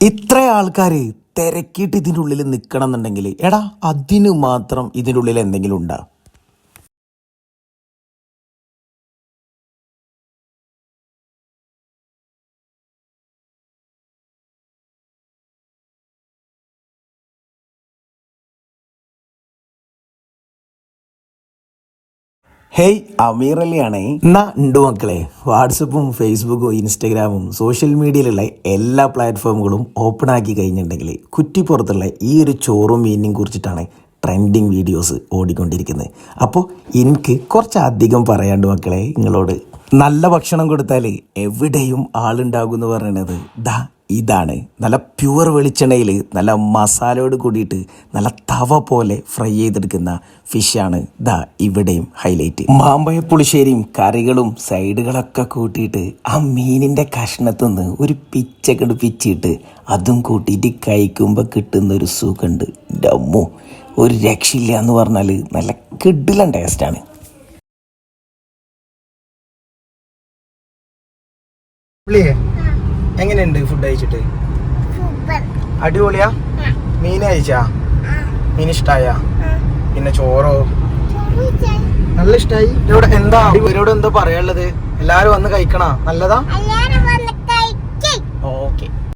ഇത്ര ആൾക്കാര് തിരക്കിയിട്ട് ഇതിൻ്റെ ഉള്ളിൽ നിൽക്കണം എന്നുണ്ടെങ്കിൽ എടാ അതിന് മാത്രം ഇതിൻ്റെ ഉള്ളിൽ എന്തെങ്കിലും ഉണ്ടാ? ഹേയ്, അമീർ അലിയാണേ. എന്നാ ഉണ്ട് മക്കളെ, വാട്സപ്പും ഫേസ്ബുക്കും ഇൻസ്റ്റഗ്രാമും സോഷ്യൽ മീഡിയയിലുള്ള എല്ലാ പ്ലാറ്റ്ഫോമുകളും ഓപ്പൺ ആക്കി കഴിഞ്ഞിട്ടുണ്ടെങ്കിൽ കുറ്റിപ്പുറത്തുള്ള ഈ ഒരു ചോറും മീനിനെയും കുറിച്ചിട്ടാണ് ട്രെൻഡിങ് വീഡിയോസ് ഓടിക്കൊണ്ടിരിക്കുന്നത്. അപ്പോൾ എനിക്ക് കുറച്ചധികം പറയാണ്ട് മക്കളെ നിങ്ങളോട്. നല്ല ഭക്ഷണം കൊടുത്താൽ എവിടെയും ആളുണ്ടാകും എന്ന് പറയണത് ഇതാണ്. നല്ല പ്യുവർ വെളിച്ചെണ്ണയിൽ നല്ല മസാലയോട് കൂടിയിട്ട് നല്ല തവ പോലെ ഫ്രൈ ചെയ്തെടുക്കുന്ന ഫിഷാണ് ഇവിടെയും ഹൈലൈറ്റ്. മാമ്പഴ പുളിശ്ശേരിയും കറികളും സൈഡുകളൊക്കെ കൂട്ടിയിട്ട് ആ മീനിൻ്റെ കഷ്ണത്തിൽ നിന്ന് ഒരു പിച്ചക്കണ്ട് പിച്ചിട്ട് അതും കൂട്ടിയിട്ട് കഴിക്കുമ്പോൾ കിട്ടുന്ന ഒരു സുഖമുണ്ട്. ഡമ്മോ, ഒരു രക്ഷയില്ല എന്ന് പറഞ്ഞാൽ നല്ല കിടിലൻ ടേസ്റ്റാണ്. എങ്ങനെയുണ്ട് ഫുഡ് കഴിച്ചിട്ട്? അടിപൊളിയാ? മീൻ കഴിച്ചാ? മീൻ ഇഷ്ടായ? പിന്നെ ചോറോ? നല്ല ഇഷ്ടായി. ഇവരോട് എന്താ പറയാനുള്ളത്? എല്ലാരും വന്ന് കഴിക്കണ? നല്ലതാ?